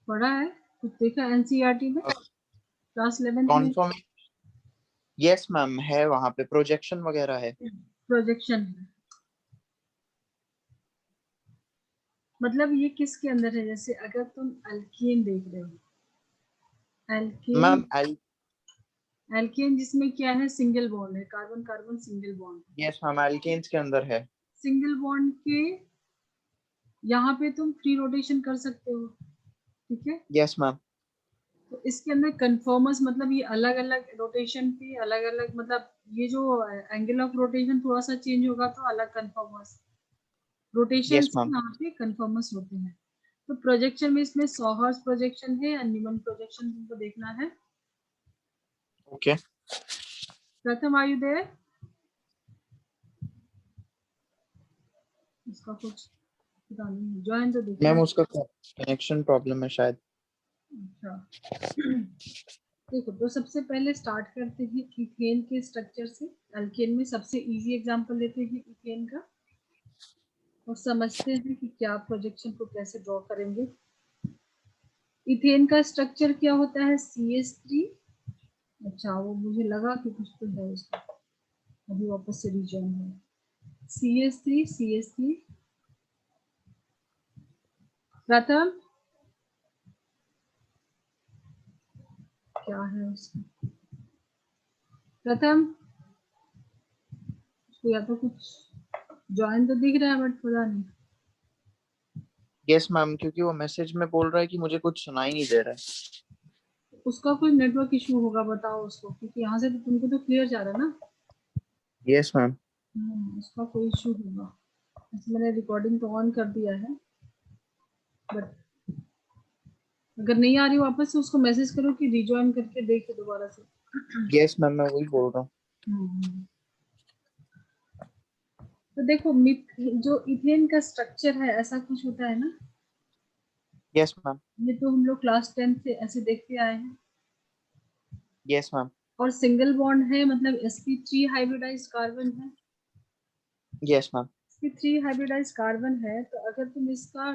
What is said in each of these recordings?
पढ़ा है, कुछ देखा एनसीईआरटी में क्लास 11th में? कॉन्फर्म, यस मैम, है वहाँ पे प्रोजेक्शन वगैरह है। प्रोजेक्शन है मतलब ये किसके अंदर है? जैसे अगर तुम एल्केन देख रहे हो, एल्केन, मैम एल्केन जिसमें क्या है, सिंगल बॉन्ड है, carbon carbon single bond, yes ma'am, alkanes के अंदर है। सिंगल बॉन्ड के यहाँ पे तुम फ्री रोटेशन कर सकते हो, ठीक है। Yes ma'am. तो इसके अंदर कन्फर्मर्स मतलब ये अलग अलग रोटेशन पे अलग अलग, मतलब ये जो एंगल ऑफ रोटेशन थोड़ा सा चेंज होगा तो अलग कन्फर्मर्स, रोटेशन यस से मैम। यहाँ पे कन्फर्मर्स होते हैं। तो प्रोजेक्शन में इसमें सॉहर्स प्रोजेक्शन है या न्यूमैन प्रोजेक्शन तुमको देखना है। ओके। प्रथम आयु देर, इसका कुछ पता नहीं, ज्वाइन तो दिख रहा मैम है। उसका कनेक्शन प्रॉब्लम है शायद। अच्छा देखो, तो सबसे पहले स्टार्ट करते हैं इथेन के स्ट्रक्चर से। अल्केन में सबसे इजी एग्जांपल लेते हैं इथेन का और समझते हैं कि क्या प्रोजेक्शन को कैसे ड्रॉ करेंगे। इथेन का स्ट्रक्चर क्या होता है, CH3। अच्छा, वो मुझे लगा कि कुछ तो है उसका, अभी वापस से रीजन है। CH3 प्रथम क्या है उसका, प्रथम उसको या तो कुछ ज्वाइन तो दिख रहा है बट पता नहीं। यस मैम, क्योंकि वो मैसेज में बोल रहा है कि मुझे कुछ सुनाई नहीं दे रहा है। उसका कोई नेटवर्क इशू होगा, बताओ उसको, क्योंकि यहाँ से तो तुमको तो क्लियर जा रहा है ना। Yes ma'am. उसका कोई इशू होगा। वैसे मैंने रिकॉर्डिंग तो ऑन कर दिया है, बट अगर नहीं आ रही वापस से उसको मैसेज करो कि रिज्वाइन करके देखे दोबारा से। यस मैम, मैं वही बोल रहा हूँ। हम्म। तो देखो जो इथेन का स्ट्रक्चर है ऐसा कुछ होता है ना, यस मैम। ये तो हम लोग क्लास 10 से ऐसे देखते आए हैं। Yes ma'am. और सिंगल बॉन्ड है मतलब sp3 हाइब्रिडाइज्ड कार्बन है। Yes ma'am. sp3 hybridised carbon है, तो अगर तुम इसका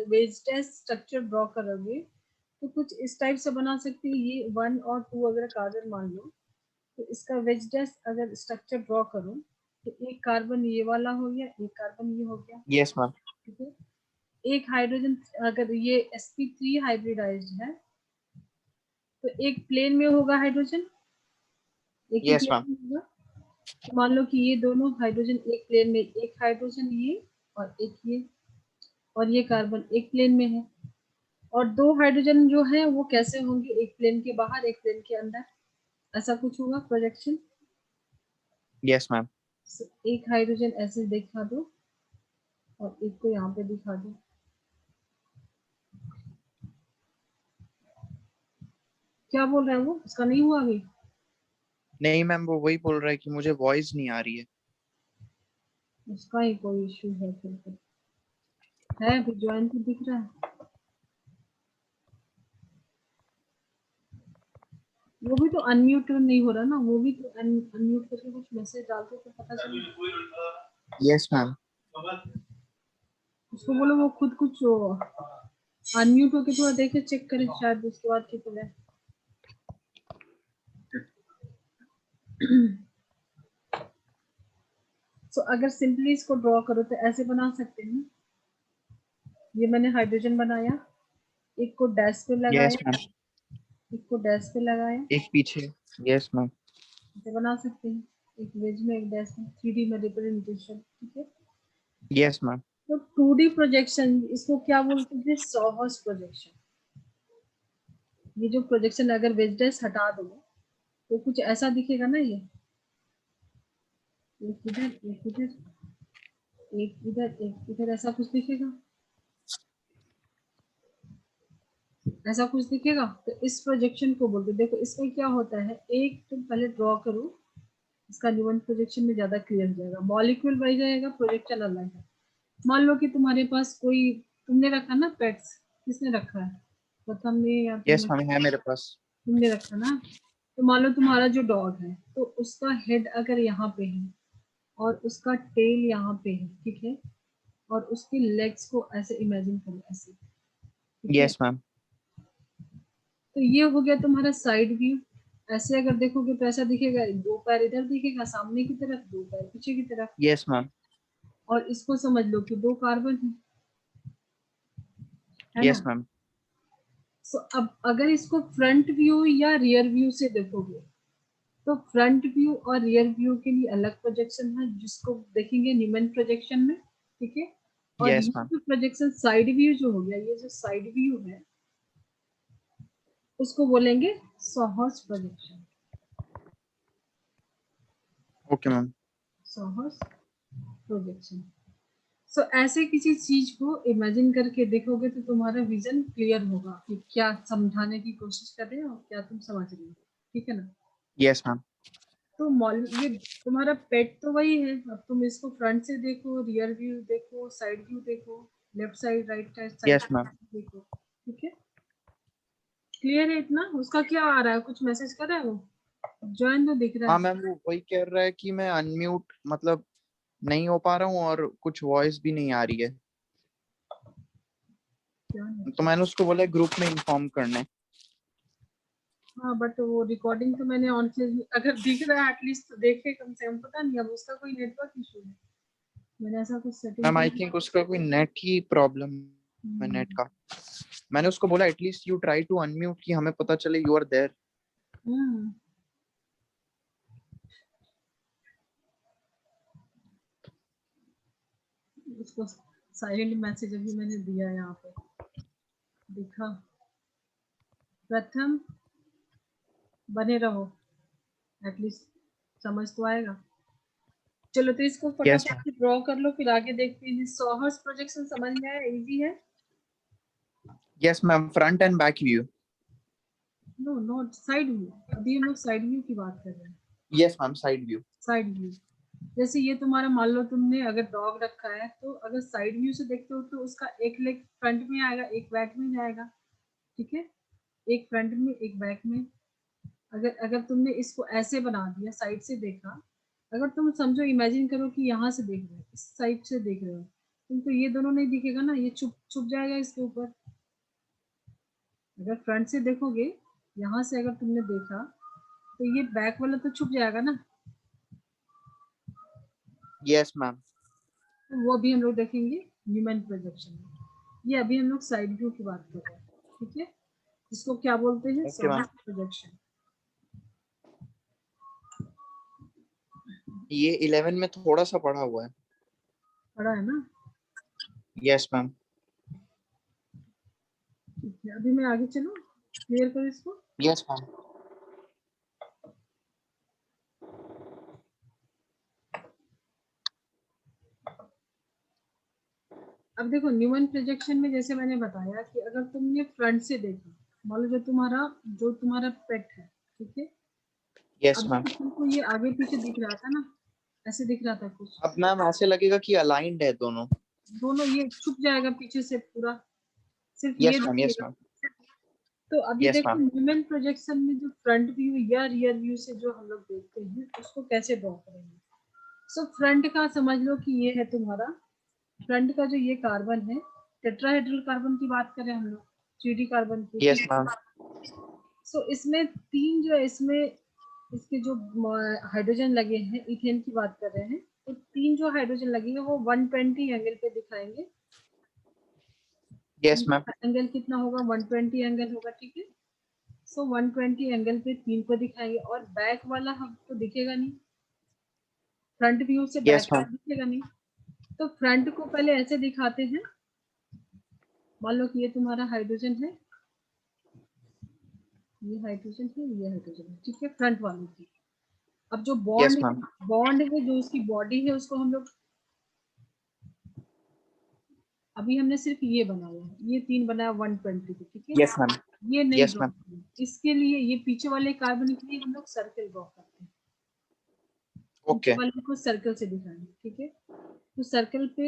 वेज डैश स्ट्रक्चर ड्रॉ करोगे तो कुछ इस टाइप से बना सकते हैं। ये 1 और 2 अगर कार्बन मान लो, तो इसका वेज डैश अगर स्ट्रक्चर ड्रॉ करो तो एक कार्बन ये वाला हो गया, एक कार्बन ये हो गया, यस मैम। ठीक है। एक हाइड्रोजन, अगर ये sp3 हाइब्रिडाइज्ड है तो एक प्लेन में होगा हाइड्रोजन, एक ही यस प्लेन मैम। में होगा। तो मान लो कि ये दोनों हाइड्रोजन एक प्लेन में, एक हाइड्रोजन ये और एक ये, और ये कार्बन एक प्लेन में है। और दो हाइड्रोजन जो है वो कैसे होंगे, एक प्लेन के बाहर एक प्लेन के अंदर, ऐसा कुछ होगा प्रोजेक्शन। Yes ma'am. एक हाइड्रोजन ऐसे दिखा दो और एक को यहाँ पे दिखा दो। क्या बोल रहे हैं वो, उसका नहीं हुआ अभी? नहीं मैम, वो वही बोल रहा है कि मुझे वॉइस नहीं आ रही है। उसका ही कोई इशू है फिर तो। है अभी ज्वाइन तो दिख रहा है, वो भी तो अनम्यूट नहीं हो रहा ना, वो भी तो अनम्यूट करके कुछ मैसेज डालते तो पता चले। Yes ma'am. उसको बोलो वो खुद कुछ अनम्यूट होके थोड़ा देखे, चेक करे, शायद उसके बाद ठीक हो जाए। सो अगर सिंपली इसको ड्रॉ करो तो ऐसे बना सकते हैं। ये मैंने हाइड्रोजन बनाया, एक को डैश पे यस लगाया, मैम। एक को डैश पे लगाया, एक पीछे। Yes ma'am. ऐसे बना सकते हैं। एक वेज में एक डैश में, 3D में रिप्रेजेंटेशन, ठीक है। Yes ma'am. तो 2D प्रोजेक्शन इसको क्या बोलते हैं, सॉहर्स प्रोजेक्शन। ये जो प्रोजेक्शन अगर वेज डैश हटा दो तो कुछ ऐसा दिखेगा ना, ये एक इधर एक इधर एक इधर एक इधर, ऐसा कुछ दिखेगा, ऐसा कुछ दिखेगा। तो इस प्रोजेक्शन को बोलते हैं। देखो इसमें क्या होता है, एक तुम पहले ड्रॉ करो, इसका न्यूमन प्रोजेक्शन में ज्यादा क्लियर हो जाएगा, मॉलिक्यूल बन जाएगा, प्रोजेक्शन अलग है। मान लो कि तुम्हारे पास कोई, तुमने रखा ना पेट्स, किसने रखा है, प्रथम ने या यस तुमने? मैम, है मेरे पास। तुमने रखा ना। तो मान लो तुम्हारा जो डॉग है तो उसका हेड अगर यहाँ पे है और उसका टेल यहाँ पे है, ठीक है, और उसके लेग्स को ऐसे इमेजिन करो, ऐसे, ठीक है। Yes ma'am. तो ये हो गया तुम्हारा साइड व्यू। ऐसे अगर देखोगे तो ऐसा दिखेगा, दो पैर इधर दिखेगा सामने की तरफ, दो पैर पीछे की तरफ। Yes ma'am. और इसको समझ लो कि दो कार्बन है यस ना। मैम। सो अब अगर इसको फ्रंट व्यू या रियर व्यू से देखोगे, तो फ्रंट व्यू और रियर व्यू के लिए अलग प्रोजेक्शन है जिसको देखेंगे न्यूमैन प्रोजेक्शन में, ठीक है। और यस ये मैम। जो प्रोजेक्शन साइड व्यू जो हो गया, ये जो साइड व्यू है उसको बोलेंगे sawhorse projection. Okay ma'am. Sawhorse projection. So ऐसे किसी चीज को इमेजिन करके देखोगे तो तुम्हारा विजन क्लियर होगा कि क्या समझाने की कोशिश कर रहे हो और क्या तुम समझ रहे हो, ठीक है ना। Yes ma'am. तो ये तुम्हारा पेट तो वही है। अब तुम इसको फ्रंट से देखो, रियर व्यू देखो, साइड व्यू देखो, left side right side yes ma'am. देखो, ठीक है। क्लियर है इतना? उसका क्या आ रहा है, कुछ मैसेज कर रहा है वो? ज्वाइन तो दिख रहा हाँ है। मैम, वो वही कह रहा है कि मैं अनम्यूट मतलब नहीं हो पा रहा हूँ और कुछ वॉइस भी नहीं आ रही है। क्या नहीं? तो मैंने उसको बोला ग्रुप में इन्फॉर्म करने। हाँ बट वो रिकॉर्डिंग तो मैंने ऑन से, अगर दिख रहा है एटलीस्ट तो देखे कम से कम। पता नहीं अब उसका कोई नेटवर्क इशू है, मैंने ऐसा कुछ सेटिंग मैम तो आई नहीं। थिंक उसका कोई नेट ही प्रॉब्लम है, नेट का। मैंने उसको बोला at least you try to unmute कि हमें पता चले यू आर देयर। हम्म, उसको साइलेंट मैसेज अभी मैंने दिया यहाँ पे, दिखा। प्रथम बने रहो, एटलीस्ट समझ तो आएगा। चलो तो इसको यस फटाफट मैम। से ड्रॉ कर लो, फिर आगे देखते हैं। सोहर्स प्रोजेक्शन समझ में आया, इजी है। Yes ma'am, front and back view. No not side view, अभी हम लोग साइड व्यू की बात कर रहे हैं। Yes ma'am, side view. Side view जैसे ये तुम्हारा, मान लो तुमने अगर डॉग रखा है तो अगर साइड व्यू से देखते हो तो उसका एक लेग फ्रंट में आएगा, एक बैक में जाएगा, ठीक है। एक फ्रंट में एक बैक में। अगर अगर तुमने इसको ऐसे बना दिया, साइड से देखा, अगर तुम समझो इमेजिन करो कि यहाँ से देख रहे हो, इस साइड से देख रहे हो, तुमको ये दोनों नहीं दिखेगा ना, ये छुप छुप जाएगा इसके ऊपर। अगर फ्रंट से देखोगे, यहाँ से अगर तुमने देखा तो ये बैक वाला तो छुप जाएगा ना। Yes ma'am. तो वो भी हम लोग देखेंगे न्यूमैन प्रोजेक्शन में। ये अभी हम लोग साइड व्यू की बात कर रहे हैं, ठीक है। इसको क्या बोलते हैं? Okay ma'am. Sawhorse projection. ये 11 में थोड़ा सा पढ़ा हुआ है। पढ़ा है ना? Yes ma'am. ठीक है, अभी मैं आगे चलूं, क्लियर करो इसको। Yes ma'am. अब देखो न्यूमैन प्रोजेक्शन में जैसे मैंने बताया कि अगर तुमने फ्रंट से देखा, मान लो जो तुम्हारा पेट है, ठीक है। यस अभी मैम। तो तुमको ये आगे पीछे दिख रहा था ना, ऐसे दिख रहा था कुछ। अब मैम ऐसे लगेगा कि अलाइंड है दोनों। दोनों ये छुप जाएगा पीछे से पूरा, सिर्फ ये यस मैम। यस दिखेगा। मैम। तो अभी यस देखो मैम। न्यूमैन प्रोजेक्शन में जो फ्रंट व्यू या रियर व्यू से जो हम लोग देखते हैं उसको कैसे ड्रॉ करेंगे। सो फ्रंट का समझ लो कि ये है तुम्हारा फ्रंट का जो ये कार्बन है, टेट्राहेड्रल कार्बन की बात करें हम लोग, 3D कार्बन की, यस ठीक है। मैम। सो इसमें तीन जो है, इसमें इसके जो हाइड्रोजन लगे हैं, इथेन की बात कर रहे हैं, तो तीन जो हाइड्रोजन लगेंगे वो 120 एंगल पे दिखाएंगे। Yes ma'am. एंगल कितना होगा? 120 एंगल होगा, ठीक है। सो 120 एंगल पे तीन को दिखाएंगे, और बैक वाला हमको दिखेगा नहीं, फ्रंट व्यू से बैक यस वाला मैम। दिखेगा नहीं। तो फ्रंट को पहले ऐसे दिखाते हैं, मान लो कि ये तुम्हारा हाइड्रोजन है, ये हाइड्रोजन है, ये हाइड्रोजन है, ठीक है, फ्रंट वाले की। अब जो यस बॉन्ड मैम। बॉन्ड है, जो उसकी बॉडी है, उसको हम लोग अभी हमने सिर्फ ये बनाया है, ये तीन बनाया 120 पे, ठीक है। Yes ma'am. ये नहीं यस ड्रॉ मैम। करना, इसके लिए ये पीछे वाले कार्बन के लिए हम लोग सर्कल ड्रॉ करते हैं, पीछे ओके। वाले को सर्कल से दिखाएंगे, ठीक है। तो सर्कल पे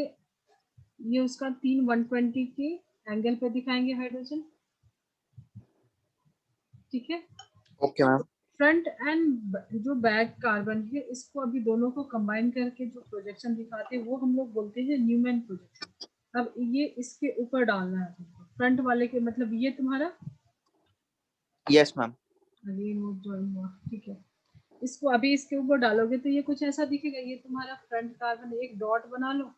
ये उसका तीन 120 के एंगल पे दिखाएंगे हाइड्रोजन, ठीक है। Okay ma'am. फ्रंट एंड जो बैक कार्बन है, इसको अभी दोनों को कंबाइन करके जो प्रोजेक्शन दिखाते हैं वो हम लोग बोलते हैं न्यूमैन प्रोजेक्शन। अब ये इसके ऊपर डालना है तुमको, फ्रंट वाले के, मतलब ये तुम्हारा यस मैम। अगेन वो ज्वाइन हुआ, ठीक है। इसको अभी इसके ऊपर डालोगे तो ये कुछ ऐसा दिखेगा, ये तुम्हारा फ्रंट कार्बन, एक डॉट बना लो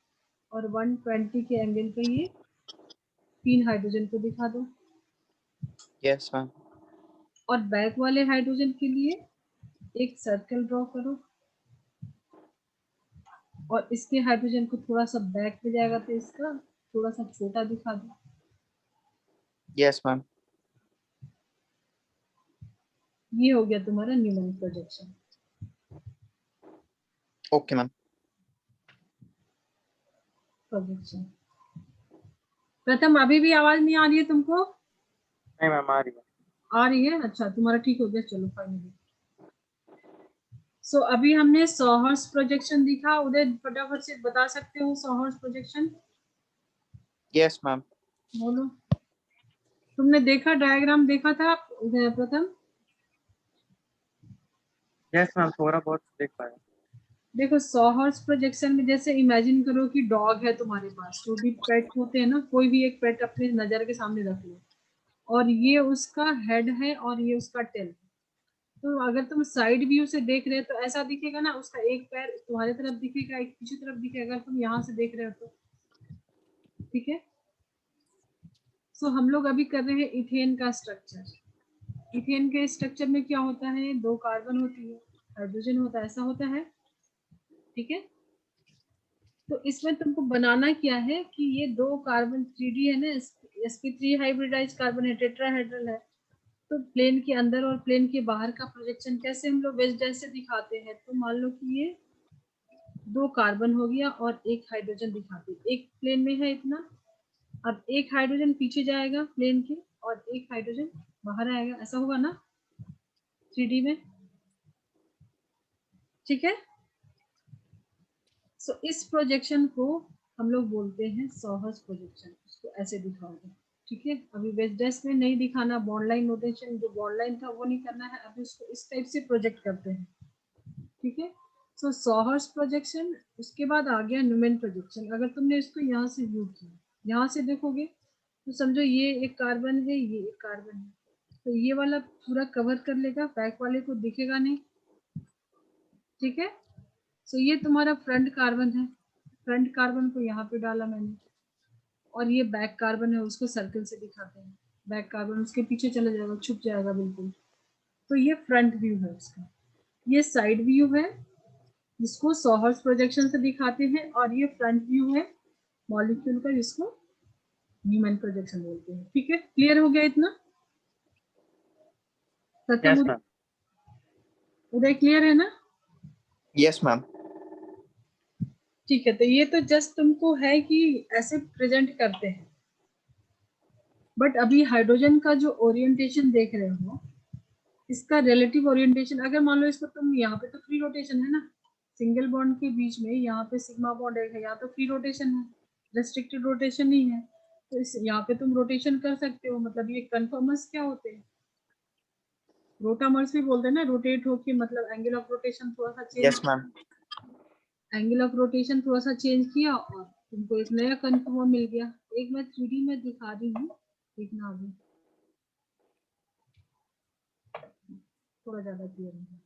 और 120 के एंगल पे ये 3 हाइड्रोजन को दिखा दो। Yes ma'am. और बैक वाले हाइड्रोजन के लिए एक सर्कल ड्रॉ करो और इसके हाइड्रोजन को थोड़ा सा बैक पे जाएगा तो इसका थोड़ा सा छोटा दिखा दो। Yes ma'am. ये हो गया तुम्हारा Newman projection. Okay ma'am. Projection प्रथम, अभी भी आवाज नहीं आ रही है तुमको? नहीं मैम, आ रही है। आ रही है, अच्छा तुम्हारा ठीक हो गया, चलो फाइनली। सो अभी हमने सॉहर्स प्रोजेक्शन दिखा। उदय फटाफट से बता सकते हो सॉहर्स प्रोजेक्शन? Yes ma'am. बोलो। तुमने देखा, डायग्राम देखा था उदय प्रथम? यस मैम, थोड़ा बहुत देख पाया। देखो सॉहर्स प्रोजेक्शन में जैसे इमेजिन करो कि डॉग है तुम्हारे पास, जो भी पेट होते हैं ना, कोई भी एक पेट अपने नजर के सामने रख लो और ये उसका हेड है और ये उसका टेल है। तो अगर तुम साइड व्यू से देख रहे हो तो ऐसा दिखेगा ना, उसका एक पैर तुम्हारी तरफ दिखेगा, एक पीछे तरफ दिखेगा, अगर तुम यहाँ से देख रहे हो तो। ठीक है। सो हम लोग अभी कर रहे हैं इथेन का स्ट्रक्चर। इथेन के स्ट्रक्चर में क्या होता है, 2 कार्बन होती है, हाइड्रोजन होता है, ऐसा होता है। ठीक है। तो इसमें तुमको बनाना क्या है कि ये 2 कार्बन 3D है ना, sp3 हाइब्रिडाइज कार्बन है, टेट्राहेड्रल है। तो प्लेन के अंदर और प्लेन के बाहर का प्रोजेक्शन कैसे हम लोग वेज डाइस से दिखाते हैं, तो मान लो कि ये 2 कार्बन हो गया और एक हाइड्रोजन दिखाते हैं, एक प्लेन में है इतना। अब एक हाइड्रोजन पीछे जाएगा प्लेन के और एक हाइड्रोजन बाहर आएगा, ऐसा होगा ना 3D में? ठीक है। सो इस प्रोजेक्शन को हम लोग बोलते हैं सॉहर्स प्रोजेक्शन। इसको ऐसे दिखाओगे। ठीक है। अभी वेज डेस्क में नहीं दिखाना, बॉन्ड लाइन नोटेशन जो बॉन्ड लाइन था वो नहीं करना है, अभी उसको इस टाइप से प्रोजेक्ट करते हैं। ठीक है। सो सॉहर्स प्रोजेक्शन, उसके बाद आ गया न्यूमेन प्रोजेक्शन। अगर तुमने इसको यहाँ से व्यू किया, यहाँ से देखोगे तो समझो ये एक कार्बन है, ये एक कार्बन है, तो ये वाला पूरा कवर कर लेगा, बैक वाले को दिखेगा नहीं। ठीक है। सो ये तुम्हारा फ्रंट कार्बन है, फ्रंट कार्बन को यहाँ पे डाला मैंने, और ये बैक कार्बन है, उसको सर्कल से दिखाते हैं। बैक कार्बन उसके पीछे चला जाएगा, छुप जाएगा बिल्कुल। तो ये फ्रंट व्यू है उसका। ये साइड व्यू है जिसको सॉहर्स प्रोजेक्शन से दिखाते हैं, और ये फ्रंट व्यू है मॉलिक्यूल का, जिसको न्यूमैन प्रोजेक्शन बोलते हैं। ठीक है, क्लियर हो गया इतना? यस प्रथम मैम। उदय क्लियर है ना? Yes ma'am. ठीक है, तो ये तो जस्ट तुमको है कि ऐसे प्रेजेंट करते हैं। बट अभी हाइड्रोजन का जो ओरिएंटेशन देख रहे हो, इसका रिलेटिव ओरिएंटेशन, अगर मान लो इसको तुम, यहाँ पे तो फ्री रोटेशन है ना, सिंगल बॉन्ड के बीच में यहाँ पे सिग्मा बॉन्ड है, यहाँ तो फ्री रोटेशन है, रेस्ट्रिक्टेड रोटेशन नहीं है। तो इस यहाँ पे तुम रोटेशन कर सकते हो, मतलब ये कन्फर्मर्स क्या होते हैं, रोटामर्स भी बोलते हैं ना, रोटेट होके, मतलब एंगल ऑफ रोटेशन थोड़ा सा change, yes ma'am. Angle of rotation थोड़ा सा चेंज किया और तुमको एक नया कन्फर्मर मिल गया। एक मैं 3D में दिखा रही हूँ, देखना अभी थोड़ा ज्यादा क्लियर है।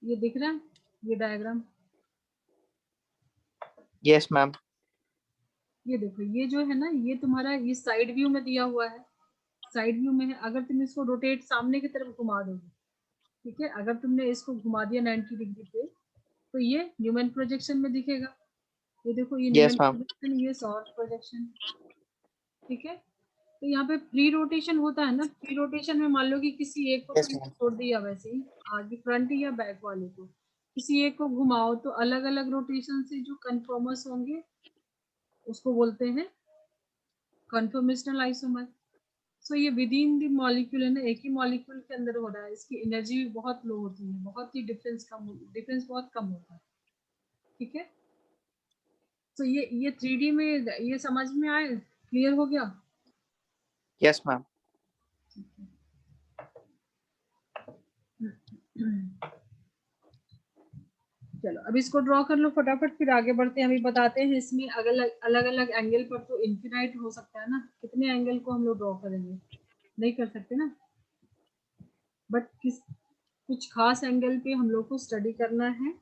ये दिख रहा है, ये डायग्राम? Yes ma'am. ये देखो, ये जो है ना, ये तुम्हारा ये साइड व्यू में दिया हुआ है, साइड व्यू में है। अगर तुम इसको रोटेट सामने की तरफ घुमा दोगे, ठीक है, अगर तुमने इसको घुमा दिया 90 डिग्री पे, तो ये न्यूमैन प्रोजेक्शन में दिखेगा। ये देखो, ये यस न्यूमैन मैम। प्रोजेक्शन, ये सॉर्स प्रोजेक्शन। ठीक है। तो यहाँ पे फ्री रोटेशन होता है ना, फ्री रोटेशन में मान लो कि किसी एक को यस तुमने मैम। छोड़ दिया, वैसे ही आगे फ्रंट या बैक वाले को किसी एक को घुमाओ, तो अलग अलग रोटेशन से जो कन्फर्मर्स होंगे उसको बोलते हैं कन्फर्मेशनल आइसोमर। सो ये विद इन द मॉलिक्यूल है ना, एक ही मॉलिक्यूल के अंदर हो रहा है, इसकी एनर्जी भी बहुत लो होती है, बहुत ही डिफरेंस बहुत कम होता है। ठीक है। तो ये 3D में ये समझ में आए, क्लियर हो गया? Yes ma'am. चलो अब इसको ड्रॉ कर लो फटाफट, फिर आगे बढ़ते हैं। अभी बताते हैं इसमें अलग अलग एंगल पर तो इन्फिनाइट हो सकता है ना, कितने एंगल को हम लोग ड्रॉ करेंगे, नहीं कर सकते ना, बट कुछ खास एंगल पे हम लोग को स्टडी करना है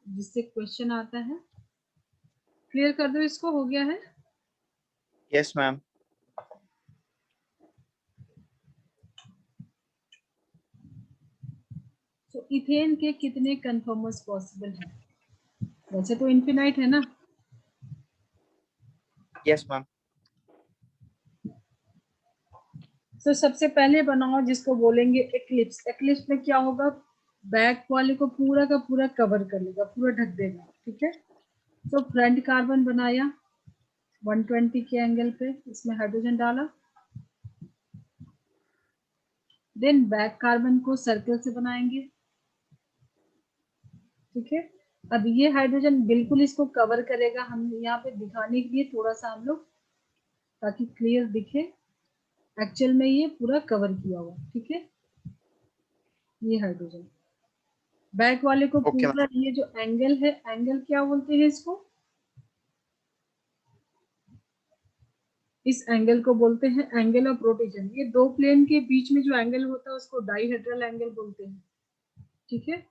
जिससे क्वेश्चन आता है। क्लियर कर दो इसको, हो गया है? Yes ma'am. तो इथेन के कितने कन्फर्मर्स पॉसिबल हैं? वैसे तो इन्फिनाइट है ना। Yes ma'am. तो सबसे पहले बनाओ जिसको बोलेंगे एक्लिप्स। एक्लिप्स में क्या होगा, बैक वाले को पूरा का पूरा कवर कर लेगा, पूरा ढक देगा, ठीक है। तो फ्रंट कार्बन बनाया 120 के एंगल पे, इसमें हाइड्रोजन डाला, देन बैक कार्बन को सर्कल से बनाएंगे, ठीक है। अब ये हाइड्रोजन बिल्कुल इसको कवर करेगा, हम यहाँ पे दिखाने के लिए थोड़ा सा हम लोग, ताकि क्लियर दिखे, एक्चुअल में ये पूरा कवर किया हुआ, ठीक है। ये हाइड्रोजन बैक वाले को ओके पूरा, ये जो एंगल है, एंगल क्या बोलते हैं इसको, इस एंगल को बोलते हैं एंगल ऑफ रोटेशन। ये दो प्लेन के बीच में जो एंगल होता है उसको डाइहेड्रल एंगल बोलते हैं, ठीक है।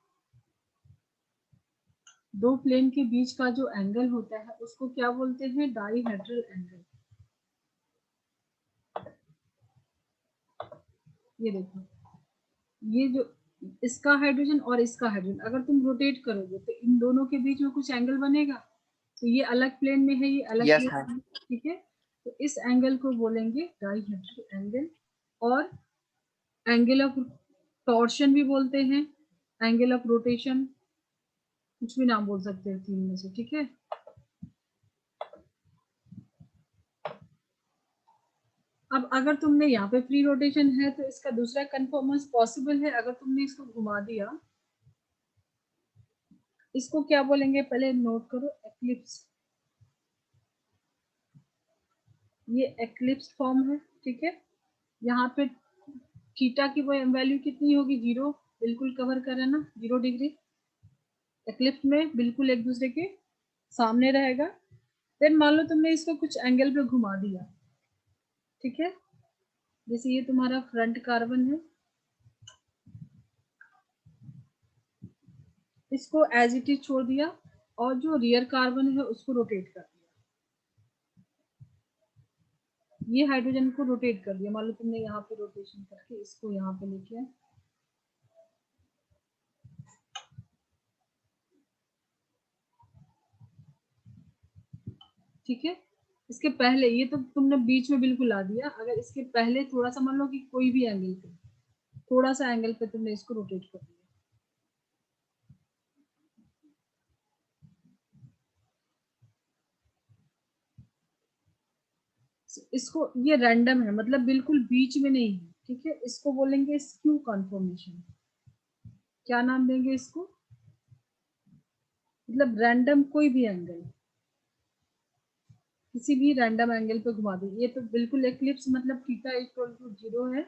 दो प्लेन के बीच का जो एंगल होता है उसको क्या बोलते हैं, डाइहेड्रल एंगल। ये देखो, ये जो इसका हाइड्रोजन और इसका हाइड्रोजन अगर तुम रोटेट करोगे तो इन दोनों के बीच में कुछ एंगल बनेगा, तो ये अलग प्लेन में है, ये अलग यस प्लेन मैम। में, ठीक है। तो इस एंगल को बोलेंगे डाइहेड्रल एंगल, और एंगल ऑफ टॉर्शन भी बोलते हैं, एंगल ऑफ रोटेशन, कुछ भी नाम बोल सकते हैं तीन में से, ठीक है। अब अगर तुमने यहाँ पे फ्री रोटेशन है तो इसका दूसरा कन्फर्मेंस पॉसिबल है। अगर तुमने इसको घुमा दिया, इसको क्या बोलेंगे, पहले नोट करो, एक्लिप्स। ये एक्लिप्स फॉर्म है, ठीक है। यहाँ पे थीटा की वैल्यू कितनी होगी, 0, बिल्कुल कवर कर है ना, 0 डिग्री। एक्लिप्स में बिल्कुल एक दूसरे के सामने रहेगा। देन मान लो तुमने इसको कुछ एंगल पे घुमा दिया, ठीक है। जैसे ये तुम्हारा फ्रंट कार्बन है, इसको एज इट इज छोड़ दिया, और जो रियर कार्बन है उसको रोटेट कर दिया, ये हाइड्रोजन को रोटेट कर दिया। मान लो तुमने यहाँ पे रोटेशन करके इसको यहाँ पे लेके आए, ठीक है। इसके पहले ये तो तुमने बीच में बिल्कुल ला दिया, अगर इसके पहले थोड़ा सा मान लो कि कोई भी एंगल पे, थोड़ा सा एंगल पे तुमने इसको रोटेट कर दिया, इसको, ये रैंडम है, मतलब बिल्कुल बीच में नहीं है, ठीक है। इसको बोलेंगे स्क्यू कॉन्फॉर्मेशन। क्या नाम देंगे इसको, मतलब रैंडम कोई भी एंगल, किसी भी रैंडम एंगल पे घुमा दो। ये तो बिल्कुल एक्लिप्स मतलब थीटा इक्वल टू 0 है,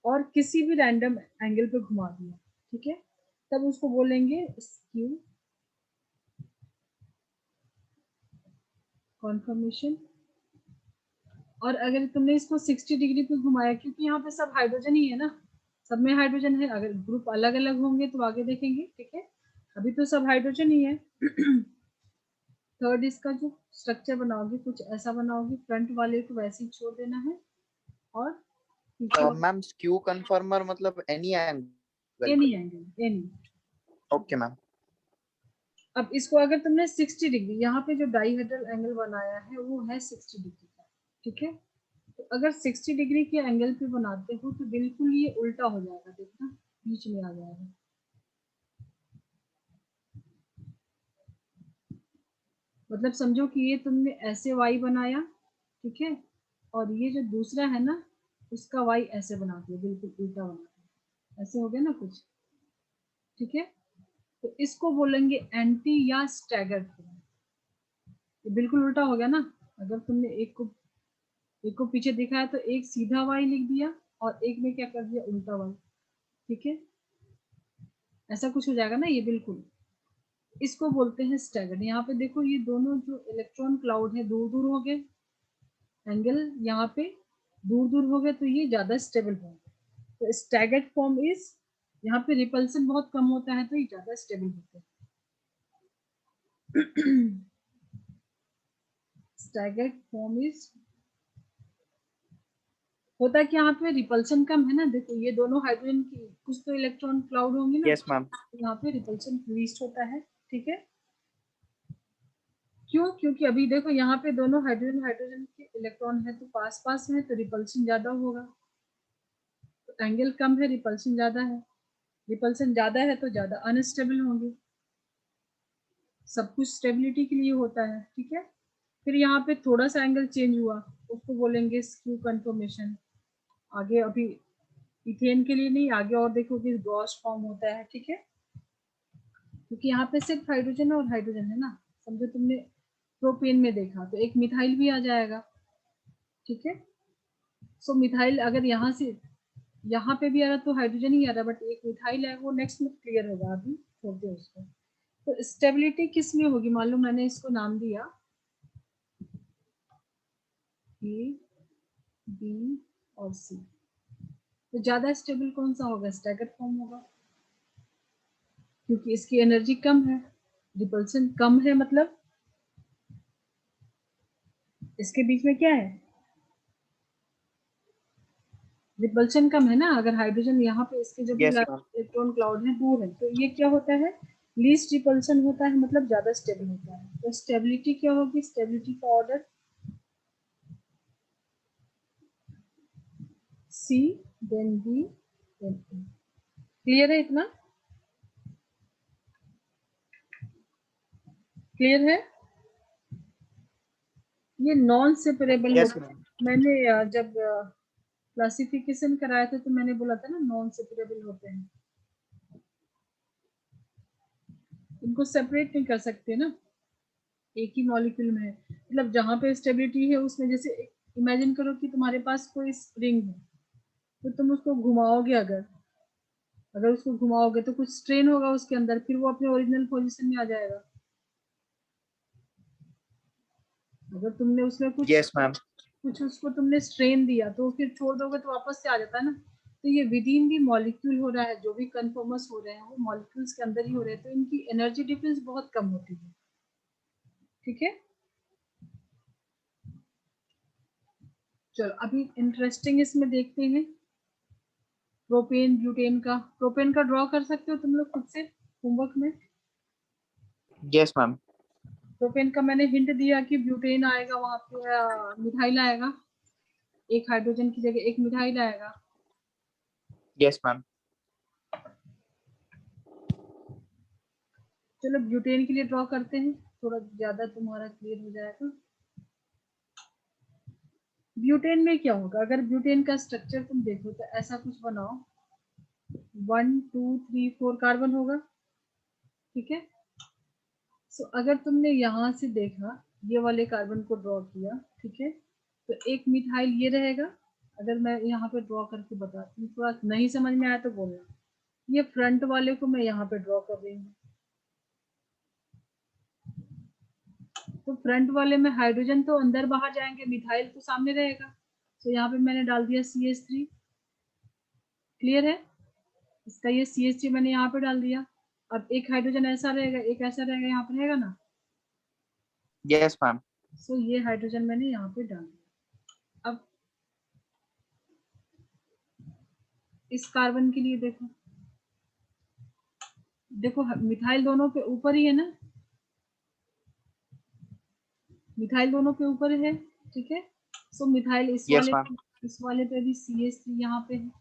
और किसी भी रैंडम एंगल पे घुमा दिया, ठीक है, तब उसको बोलेंगे स्क्यू कॉन्फॉर्मेशन। और अगर तुमने इसको 60 डिग्री पे घुमाया, क्योंकि यहाँ पे सब हाइड्रोजन ही है ना, सब में हाइड्रोजन है, अगर ग्रुप अलग अलग होंगे तो आगे देखेंगे, ठीक है। अभी तो सब हाइड्रोजन ही है। थर्ड, इसका जो स्ट्रक्चर बनाओगे कुछ ऐसा बनाओगे, फ्रंट वाले को वैसे ही छोड़ देना है, और पीछे मैम स्क्यू कन्फर्मर मतलब any angle. Any angle, any. Okay ma'am. अब इसको अगर तुमने 60 डिग्री, यहाँ पे जो डाइहेड्रल एंगल बनाया है वो है 60 डिग्री का, ठीक है। तो अगर 60 डिग्री के एंगल पे बनाते हो तो बिल्कुल ये उल्टा हो जाएगा, देखना बीच में आ जाएगा। मतलब समझो कि ये तुमने ऐसे वाई बनाया, ठीक है, और ये जो दूसरा है ना उसका वाई ऐसे बना दिया, बिल्कुल उल्टा बना दिया, ऐसे हो गया ना कुछ, ठीक है। तो इसको बोलेंगे एंटी या स्टैगर्ड फॉर्म। ये बिल्कुल उल्टा हो गया ना, अगर तुमने एक को पीछे दिखाया तो एक सीधा वाई लिख दिया, और एक में क्या कर दिया, उल्टा वाई, ठीक है। ऐसा कुछ हो जाएगा ना ये, बिल्कुल इसको बोलते हैं स्टैगर्ड। यहाँ पे देखो ये दोनों जो इलेक्ट्रॉन क्लाउड है दूर दूर हो गए, एंगल यहाँ पे दूर दूर हो गए, तो ये ज्यादा स्टेबल हो गए। तो स्टैगर्ड फॉर्म इज, यहाँ पे रिपल्सन बहुत कम होता है तो ये ज्यादा स्टेबल होते हैं। स्टैगर्ड फॉर्म इज, होता है कि यहाँ पे रिपल्सन कम है ना, देखो ये दोनों हाइड्रोजन की कुछ तो इलेक्ट्रॉन क्लाउड होंगे ना, यस मैम। यहाँ पे रिपल्सन लीस्ट होता है। ठीक है, क्यों? क्योंकि अभी देखो यहाँ पे दोनों हाइड्रोजन हाइड्रोजन के इलेक्ट्रॉन है तो पास पास में, तो रिपल्सन ज्यादा होगा। तो एंगल कम है, रिपल्सन ज्यादा है, रिपल्सन ज्यादा है तो ज्यादा अनस्टेबल होंगे। सब कुछ स्टेबिलिटी के लिए होता है। ठीक है, फिर यहाँ पे थोड़ा सा एंगल चेंज हुआ, उसको बोलेंगे स्क्यू कंफर्मेशन। आगे अभी इथेन के लिए नहीं, आगे और देखोगे गॉस फॉर्म होता है। ठीक है, क्योंकि यहाँ पे सिर्फ हाइड्रोजन और हाइड्रोजन है ना, समझो तुमने प्रोपेन में देखा तो एक मिथाइल भी आ जाएगा। ठीक है, सो मिथाइल अगर यहाँ से यहाँ पे भी आ रहा तो हाइड्रोजन ही आ रहा, बट एक मिथाइल है, वो नेक्स्ट में क्लियर होगा, अभी छोड़ दो उसको। तो स्टेबिलिटी किस में होगी? मान लो मैंने इसको नाम दिया ए, बी और सी, तो ज्यादा स्टेबल कौन सा होगा? स्टैगर्ड फॉर्म होगा, क्योंकि इसकी एनर्जी कम है, रिपल्सन कम है, मतलब इसके बीच में क्या है? रिपल्शन कम है ना। अगर हाइड्रोजन यहाँ पे इसके जो भी यस मैम। इलेक्ट्रॉन क्लाउड है दूर है, तो ये क्या होता है? लीस्ट रिपल्शन होता है, मतलब ज्यादा स्टेबल होता है। तो स्टेबिलिटी क्या होगी? स्टेबिलिटी का ऑर्डर सी, देन बी, देन ए। क्लियर है इतना? क्लियर है? ये नॉन सेपरेबल यस होता है। मैम। मैंने जब क्लासिफिकेशन कराया था तो मैंने बोला था ना नॉन सेपरेबल होते हैं, इनको सेपरेट नहीं कर सकते ना, एक ही मॉलिक्यूल में है। मतलब जहाँ पे स्टेबिलिटी है उसमें, जैसे इमेजिन करो कि तुम्हारे पास कोई स्प्रिंग है, तो तुम उसको घुमाओगे, अगर अगर उसको घुमाओगे तो कुछ स्ट्रेन होगा उसके अंदर, फिर वो अपने ओरिजिनल पोजीशन में आ जाएगा। अगर तुमने उसमें कुछ यस मैम। कुछ उसको तुमने स्ट्रेन दिया तो फिर छोड़ दोगे तो वापस से आ जाता है ना। तो ये विद इन दी मॉलिक्यूल हो रहा है, जो भी कन्फॉर्मर्स हो रहे हैं वो मॉलिक्यूल्स के अंदर ही हो रहे हैं, तो इनकी एनर्जी डिफरेंस बहुत कम होती है। ठीक है, चलो अभी इंटरेस्टिंग इसमें देखते हैं प्रोपेन ब्यूटेन का। प्रोपेन का ड्रॉ कर सकते हो तुम लोग खुद से होमवर्क में। Yes ma'am. प्रोपेन का मैंने हिंट दिया कि ब्यूटेन आएगा वहां पे, मिथाइल आएगा, एक हाइड्रोजन की जगह एक मिथाइल आएगा। Yes ma'am. चलो ब्यूटेन के लिए ड्रॉ करते हैं, थोड़ा ज्यादा तुम्हारा क्लियर हो जाएगा। ब्यूटेन में क्या होगा? अगर ब्यूटेन का स्ट्रक्चर तुम देखो तो ऐसा कुछ बनाओ, 1 2 3 4 कार्बन होगा। ठीक है, सो अगर तुमने यहाँ से देखा, ये वाले कार्बन को ड्रॉ किया, ठीक है, तो एक मिथाइल ये रहेगा। अगर मैं यहाँ पे ड्रॉ करके बताती हूँ, थोड़ा नहीं समझ में आया तो बोलना। ये फ्रंट वाले को मैं यहाँ पे ड्रॉ कर रही हूँ, तो फ्रंट वाले में हाइड्रोजन तो अंदर बाहर जाएंगे, मिथाइल तो सामने रहेगा। तो यहाँ पे मैंने डाल दिया CH3। क्लियर है? इसका ये CH3 मैंने यहाँ पे डाल दिया। अब एक हाइड्रोजन ऐसा रहेगा, एक ऐसा रहेगा, यहाँ पे रहेगा ना। Yes ma'am. सो ये हाइड्रोजन मैंने यहाँ पे डाल दिया। अब इस कार्बन के लिए देखो, देखो मिथाइल दोनों के ऊपर ही है ना, मिथाइल दोनों के ऊपर है। ठीक है, सो मिथाइल यस मैम। इस वाले पे भी CH3 यहाँ पे है।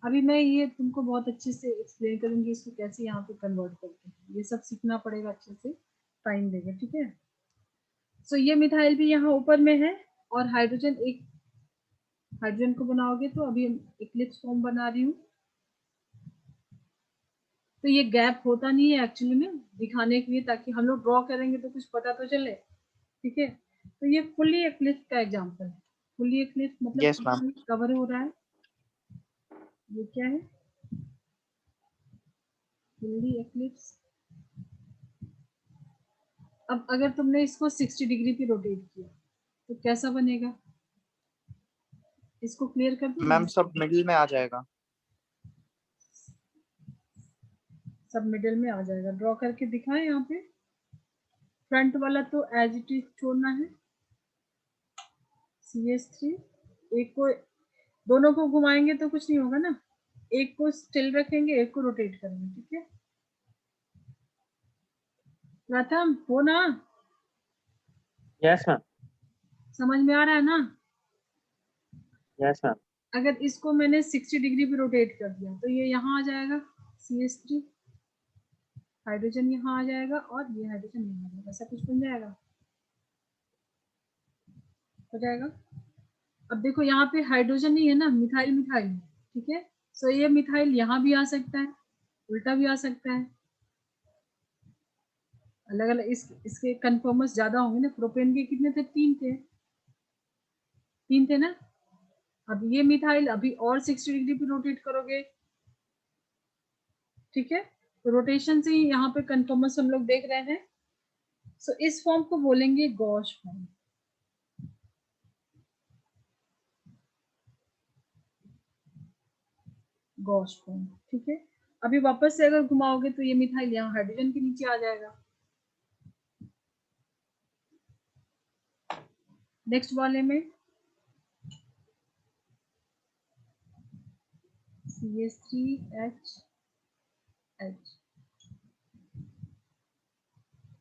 अभी मैं ये तुमको बहुत अच्छे से एक्सप्लेन करूंगी इसको कैसे यहाँ पे कन्वर्ट करते हैं, ये सब सीखना पड़ेगा अच्छे से, टाइम देगा। ठीक है, सो ये मिथाइल भी यहाँ ऊपर में है, और हाइड्रोजन एक हाइड्रोजन को बनाओगे तो अभी इक्लिप्स फॉर्म बना रही हूँ। तो ये गैप होता नहीं है एक्चुअली में, दिखाने के लिए, ताकि हम लोग ड्रॉ करेंगे तो कुछ पता तो चले। ठीक है, तो ये फुल्ली एक्लिप्स का एग्जांपल है। फुल्ली एक्लिप्स मतलब यस मैम। कवर हो रहा है। ये क्या है? फुल्ली एक्लिप्स अब अगर तुमने इसको 60 डिग्री पे रोटेट किया तो कैसा बनेगा, इसको क्लियर कर दूं मैम मैं? सब मिडिल में आ जाएगा। सब मिडिल में आ जाएगा, ड्रॉ करके दिखाएं यहाँ पे। फ्रंट वाला तो एज इट इज छोड़ना है, CH3। एक को, दोनों को घुमाएंगे तो कुछ नहीं होगा ना, एक को स्टिल रखेंगे, एक को रोटेट करेंगे, ठीक है। प्रथम हो ना, यस मैम। समझ में आ रहा है ना? Yes ma'am. अगर इसको मैंने 60 डिग्री पे रोटेट कर दिया तो ये यहाँ आ जाएगा, CH3, हाइड्रोजन यहाँ आ जाएगा और ये हाइड्रोजन यहाँ आ जाएगा, ऐसा कुछ बन जाएगा, हो जाएगा। अब देखो यहाँ पे हाइड्रोजन नहीं है ना, मिथाइल मिथाइल है, ठीक है। सो ये मिथाइल यहाँ भी आ सकता है, उल्टा भी आ सकता है, अलग अलग। इसके कन्फर्मर्स ज्यादा होंगे ना, प्रोपेन के कितने थे, 3 थे, 3 थे ना। अब ये मिथाइल अभी और 60 डिग्री पे रोटेट करोगे, ठीक है। तो रोटेशन से ही यहाँ पे कन्फर्मर्स हम लोग देख रहे हैं। सो इस फॉर्म को बोलेंगे गॉश फॉर्म, गॉश फॉर्म, ठीक है। अभी वापस से अगर घुमाओगे तो ये मिथाइल यहाँ हाइड्रोजन के नीचे आ जाएगा। नेक्स्ट वाले में CH3H,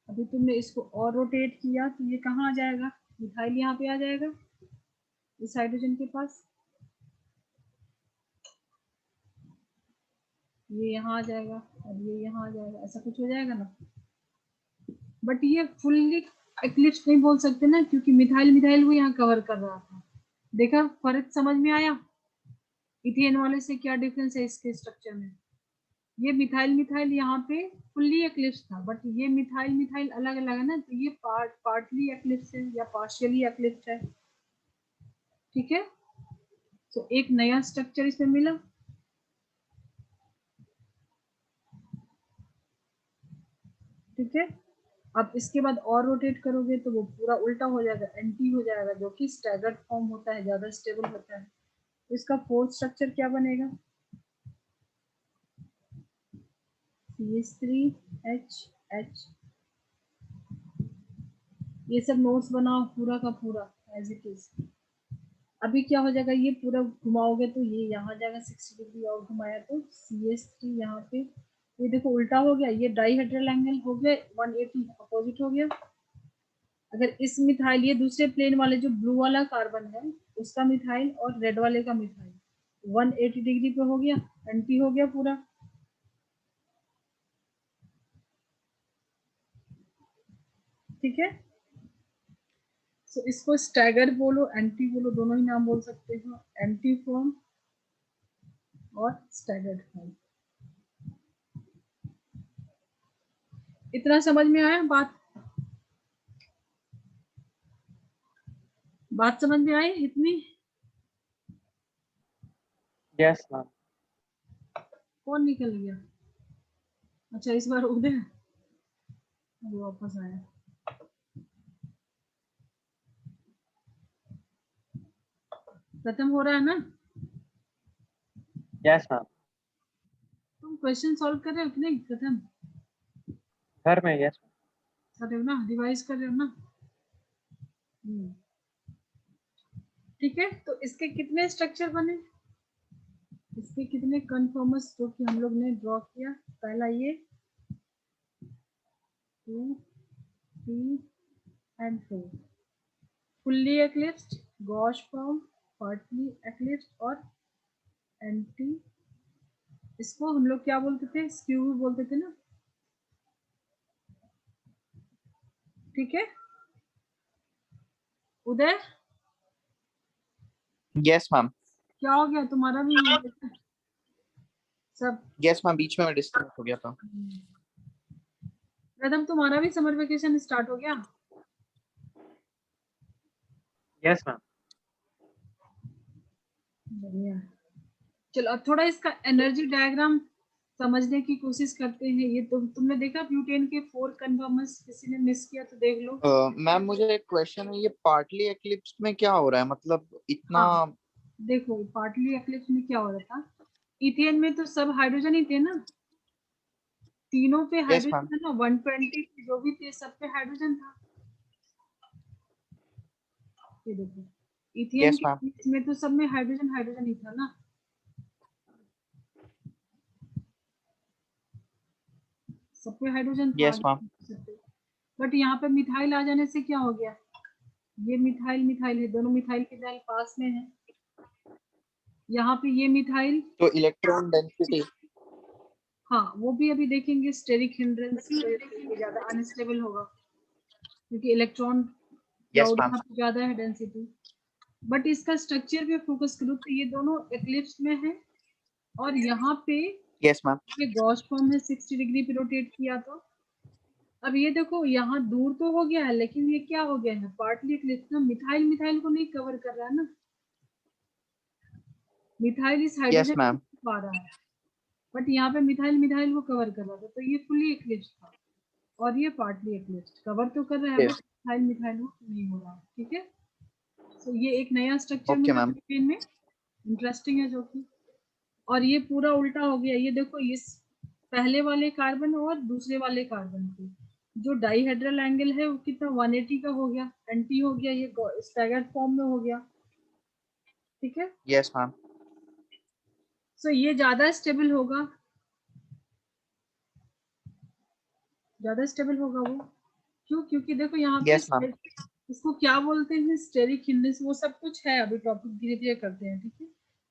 अभी तुमने इसको और रोटेट किया तो ये कहाँ आ जाएगा, मिथाइल यहाँ पे आ जाएगा इस हाइड्रोजन के पास, ये यहाँ आ जाएगा और ये यहाँ आ जाएगा, ऐसा कुछ हो जाएगा ना। बट ये फुल्ली एक्लिप्स नहीं बोल सकते ना, क्योंकि मिथाइल मिथाइल को यहाँ कवर कर रहा था। देखा फर्क समझ में आया, इथेन वाले से क्या डिफरेंस है इसके स्ट्रक्चर में। ये मिथाइल मिथाइल यहाँ पे फुल्ली एक्लिप्स था, बट ये मिथाइल मिथाइल अलग अलग है ना, तो ये पार्टली एक्लिप्स है या पार्शियली एक्लिप्स है, ठीक है। तो एक नया स्ट्रक्चर इसमें मिला, ठीक है। अब इसके बाद और रोटेट करोगे तो वो पूरा उल्टा हो जाएगा, एंटी हो जाएगा, जो कि स्टैगर्ड फॉर्म होता है, ज्यादा स्टेबल होता है। तो इसका फोर्थ स्ट्रक्चर क्या बनेगा, CH3H। ये सब नोट्स बनाओ पूरा का पूरा एज इट इज। अभी क्या हो जाएगा, ये पूरा घुमाओगे तो ये यहाँ जाएगा, 60 डिग्री और घुमाया तो CH3 यहाँ पे, ये देखो उल्टा हो गया, ये डाइहेड्रल एंगल हो गया 180 अपोजिट हो गया। अगर इस मिथाइल, ये दूसरे प्लेन वाले जो ब्लू वाला कार्बन है उसका मिथाइल और रेड वाले का मिथाइल 180 डिग्री पे हो गया, एंटी हो गया पूरा, ठीक है। सो इसको स्टैगर बोलो, एंटी बोलो, दोनों ही नाम बोल सकते हो, एंटी फॉर्म और स्टैगर्ड फॉर्म। इतना समझ में आया बात, बात समझ में आई इतनी? Yes ma'am. कौन निकल गया? अच्छा इस बार उदय अभी वापस आया। खत्म हो रहा है ना? Yes ma'am. तुम क्वेश्चन सॉल्व कर रहे हो कि नहीं? खत्म घर में। यस कर रहे हो ना, रिवाइज कर रहे हो ना? ठीक है। तो इसके कितने स्ट्रक्चर बने, इसके कितने कन्फर्मर्स जो कि हम लोग ने ड्रॉ किया, पहला ये 2 3 and 4, fully eclipsed, gauche form, partly eclipsed और एंटी। इसको हम लोग क्या बोलते थे, स्क्यू भी बोलते थे ना, ठीक है। उदय यस मैम। क्या हो गया तुम्हारा भी सब? यस मैम, बीच में डिस्कनेक्ट हो गया था। प्रथम तुम्हारा भी समर वेकेशन स्टार्ट हो गया? Yes ma'am. बढ़िया। चलो अब थोड़ा इसका एनर्जी डायग्राम समझने की कोशिश करते हैं। ये तुमने देखा ब्यूटेन के 4 कन्फर्मर्स, किसी ने मिस किया तो देख लो। मैम मुझे एक क्वेश्चन है, ये पार्टली एक्लिप्स में क्या हो रहा है, मतलब इतना। हाँ देखो, पार्टली एक्लिप्स में क्या हो रहा था, इथेन में तो सब हाइड्रोजन ही थे ना, तीनों पे यस हाइड्रोजन मैम। था ना, 120 जो भी थे सब पे हाइड्रोजन था। ये देखो, इथेन यस के मैम। केस में तो सब में हाइड्रोजन हाइड्रोजन ही था ना, सब पे हाइड्रोजन था यस मैम। बट यहाँ पे मिथाइल आ जाने से क्या हो गया, ये मिथाइल मिथाइल है, दोनों मिथाइल के डायल पास में है, यहाँ पे ये मिथाइल, तो इलेक्ट्रॉन डेंसिटी। हाँ वो भी अभी देखेंगे, स्टेरिक हिंड्रेंस की वजह से ये ज्यादा अनस्टेबल होगा, क्योंकि इलेक्ट्रॉन यस क्राउड मैम। यहाँ पे ज्यादा है, डेंसिटी। बट इसका स्ट्रक्चर पे फोकस करूँ तो ये दोनों एक्लिप्स में है, और यहाँ पे यस मैम। ये गॉस फॉर्म है, 60 डिग्री पे रोटेट किया तो अब ये देखो यहाँ दूर तो हो गया है, लेकिन ये क्या हो गया है, पार्टली एक्लिप्स ना, मिथाइल मिथाइल को नहीं कवर कर रहा है ना, मिथाइल इस यस हाइड्रोजन मैम। पा रहा है, बट यहाँ पे मिथाइल मिथाइल को कवर कर रहा था, तो ये फुली एक्लिप्स था, और ये पार्टली एक्लिप्स कवर तो कर रहा है, बट मिथाइल मिथाइल को नहीं हो रहा है। ठीक है, तो ये एक नया स्ट्रक्चर ओके मिला मैम। प्रोटीन में, इंटरेस्टिंग है जो कि, और ये पूरा उल्टा हो गया, ये देखो इस पहले वाले कार्बन और दूसरे वाले कार्बन की जो डाइहेड्रल एंगल है वो कितना 180 का हो गया, एंटी हो गया, ये स्टैगर्ड फॉर्म में हो गया। ठीक है, यस मैम। सो ये ज्यादा स्टेबल होगा, ज्यादा स्टेबल होगा वो, क्यों, क्योंकि देखो यहाँ पे यस मैम। इसको क्या बोलते हैं, स्टेरिक हिंड्रेंस, वो सब कुछ है, अभी टॉपिक धीरे धीरे करते हैं। ठीक है,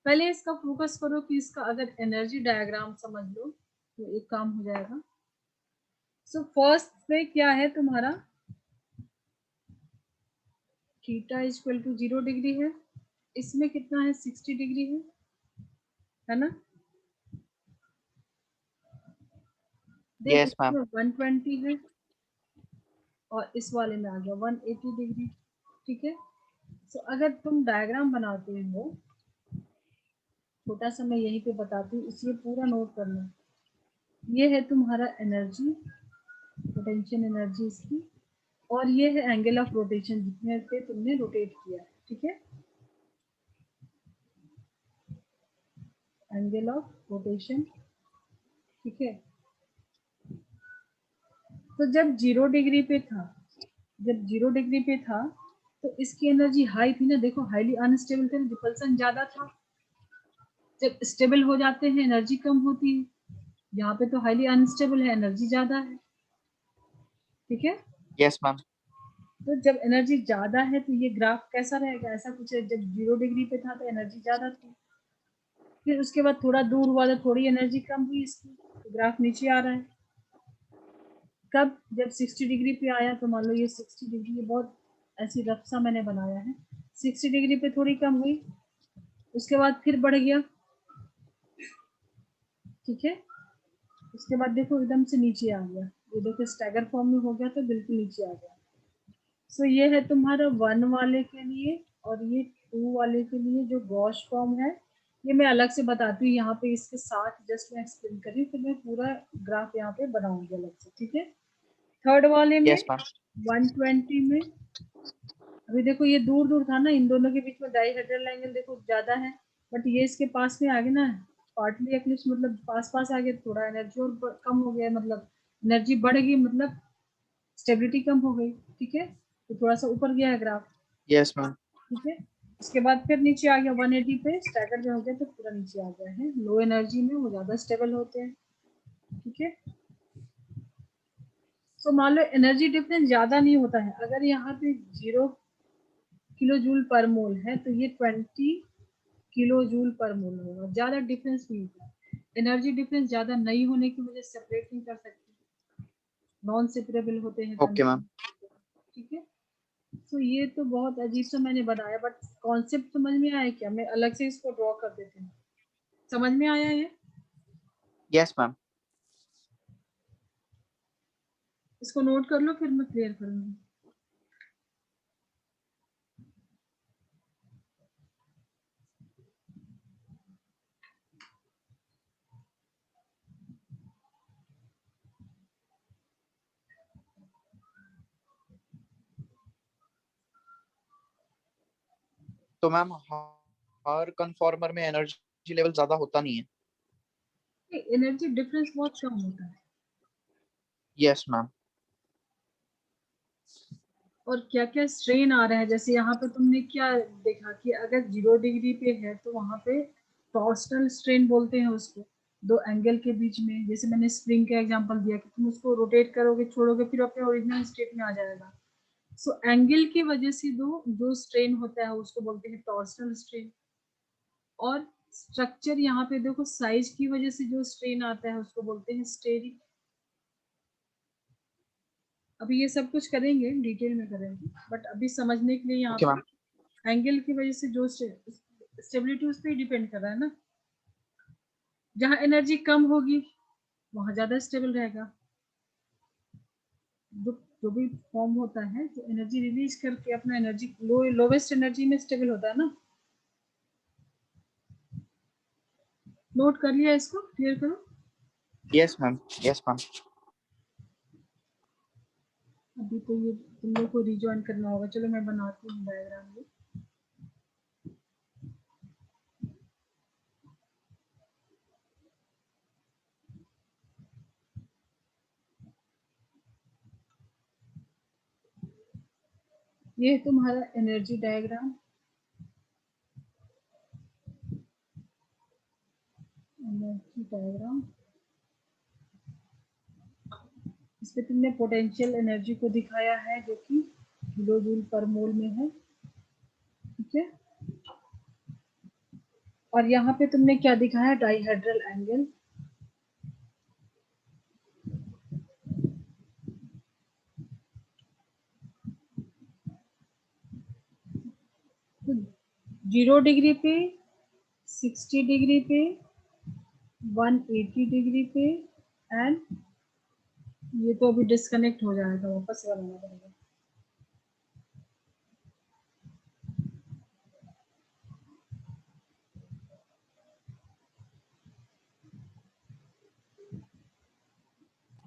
पहले इसका फोकस करो कि इसका अगर एनर्जी डायग्राम समझ लो तो एक काम हो जाएगा। सो फर्स्ट पे क्या है तुम्हारा, theta is equal to 0 degree है, इसमें कितना है, 60 डिग्री है ना, देन यस मैम। इसमें 120 है, और इस वाले में आ गया 180 डिग्री। ठीक है, सो अगर तुम डायग्राम बनाते हो, छोटा सा मैं यहीं पे बताती हूँ, इसलिए पूरा नोट करना, ये है तुम्हारा एनर्जी, पोटेंशियल एनर्जी इसकी, और ये है एंगल ऑफ रोटेशन जितने पे तुमने रोटेट किया है। ठीक है, एंगल ऑफ रोटेशन। ठीक है, तो जब 0 डिग्री पे था, जब 0 डिग्री पे था तो इसकी एनर्जी हाई थी ना, देखो हाईली अनस्टेबल थे, रिपल्सन ज्यादा था, जब स्टेबल हो जाते हैं एनर्जी कम होती है, यहाँ पे तो हाईली अनस्टेबल है, एनर्जी ज्यादा है। ठीक है, यस मैम। तो जब एनर्जी ज्यादा है तो ये ग्राफ कैसा रहेगा, ऐसा कुछ है, जब 0 डिग्री पे था तो एनर्जी ज्यादा थी, फिर उसके बाद थोड़ा दूर हुआ तो थोड़ी एनर्जी कम हुई इसकी, तो ग्राफ नीचे आ रहा है। कब, जब 60 डिग्री पे आया, तो मान लो ये 60 डिग्री, ये बहुत ऐसी रफ सा मैंने बनाया है, 60 डिग्री पे थोड़ी कम हुई, उसके बाद फिर बढ़ गया। ठीक है, उसके बाद देखो एकदम से नीचे आ गया, ये देखो स्टैगर फॉर्म में हो गया तो बिल्कुल नीचे आ गया। सो ये है तुम्हारा 1 वाले के लिए, और ये 2 वाले के लिए जो गॉस फॉर्म है, ये मैं अलग से बताती हूँ, यहाँ पे इसके साथ जस्ट मैं एक्सप्लेन कर रही हूँ, फिर मैं पूरा ग्राफ यहाँ पे बनाऊंगी अलग से। ठीक है, थर्ड वाले में यस मैम। 120 में, अभी देखो ये दूर दूर था ना, इन दोनों के बीच में डाइहेड्रल एंगल देखो ज्यादा है, बट ये इसके पास में आ गए ना, पार्टली एक्लिप्स मतलब पास पास आ गए, थोड़ा एनर्जी और कम हो गया, मतलब एनर्जी बढ़ गई, मतलब स्टेबिलिटी कम हो गई। ठीक है, तो थोड़ा सा ऊपर गया है ग्राफ। Yes ma'am. ठीक है, उसके बाद फिर नीचे आ गया 180 पे, स्टैगर में हो गया तो पूरा नीचे आ गया है, लो एनर्जी में वो ज्यादा स्टेबल होते हैं। ठीक है, तो मान लो एनर्जी डिफरेंस ज्यादा नहीं होता है, अगर यहाँ पे 0 किलो जूल पर मोल है तो ये 20 किलो जूल पर मोल होगा, ज्यादा डिफरेंस नहीं होता, एनर्जी डिफरेंस ज्यादा नहीं होने की वजह से सेपरेट नहीं कर सकते, नॉन सेपरेबल होते हैं ओके मैम। ठीक है, तो ये तो बहुत अजीब सा मैंने बनाया, बट कॉन्सेप्ट समझ में आया क्या, मैं अलग से इसको ड्रॉ कर देती हूँ, समझ में आया ये, यस मैम। इसको नोट कर लो फिर मैं क्लियर करूंगी। तो मैम हर कन्फॉर्मर में एनर्जी लेवल ज्यादा होता नहीं है। एनर्जी डिफरेंस बहुत कम होता है। Yes ma'am. और क्या क्या स्ट्रेन आ रहा है, जैसे यहाँ पे तुमने क्या देखा कि अगर 0 डिग्री पे है तो वहां पे टॉर्सनल स्ट्रेन बोलते हैं उसको, दो एंगल के बीच में। जैसे मैंने स्प्रिंग का एग्जांपल दिया कि तुम उसको रोटेट करोगे, छोड़ोगे, फिर अपने ओरिजिनल स्टेट में आ जाएगा। सो एंगल की वजह से जो स्ट्रेन होता है उसको बोलते हैं टॉर्सनल स्ट्रेन। और स्ट्रक्चर यहाँ पे देखो, साइज की वजह से जो स्ट्रेन आता है उसको बोलते हैं स्टेरिक। अभी ये सब कुछ करेंगे, डिटेल में करेंगे, बट अभी समझने के लिए यहाँ ओके मैम। पे एंगल की वजह से जो स्टेबिलिटी उस पर डिपेंड कर रहा है ना। जहाँ एनर्जी कम होगी वहां ज्यादा स्टेबल रहेगा। जो भी फॉर्म होता है, जो एनर्जी रिलीज करके अपना एनर्जी लोवेस्ट एनर्जी में स्टेबल होता है ना। नोट कर लिया, इसको क्लियर करो। Yes ma'am, yes ma'am. अभी तो ये तुम लोग को रिजॉइन करना होगा। चलो मैं बनाती हूँ डायग्राम भी। ये है तुम्हारा एनर्जी डायग्राम। एनर्जी डायग्राम, इस पे तुमने पोटेंशियल एनर्जी को दिखाया है जो कि किलो जूल पर मोल में है, ठीक है। और यहाँ पे तुमने क्या दिखाया, डाइहेड्रल एंगल। तो 0 डिग्री पे, 60 डिग्री पे, 180 डिग्री पे, एंड ये तो अभी डिस्कनेक्ट हो जाएगा, वापस से बनाना पड़ेगा।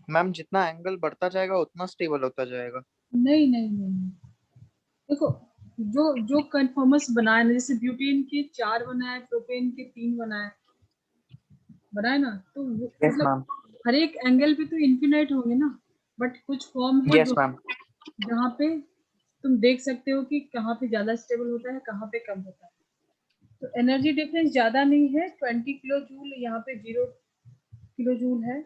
मैम जितना एंगल बढ़ता जाएगा उतना स्टेबल होता जाएगा। नहीं नहीं नहीं, देखो जो जो कन्फॉर्मर्स बनाए ना, जैसे ब्यूटेन के 4 बनाए, प्रोपेन के 3 बनाए ना, तो यस मतलब मैम। हर एक एंगल पे तो इन्फिनाइट होंगे ना। बट कुछ फॉर्म है यस जो मैम। जहाँ पे तुम देख सकते हो कि कहाँ पे ज्यादा स्टेबल होता है, कहाँ पे कम होता है। तो एनर्जी डिफरेंस ज्यादा नहीं है, 20 किलो जूल, यहाँ पे 0 किलो जूल है।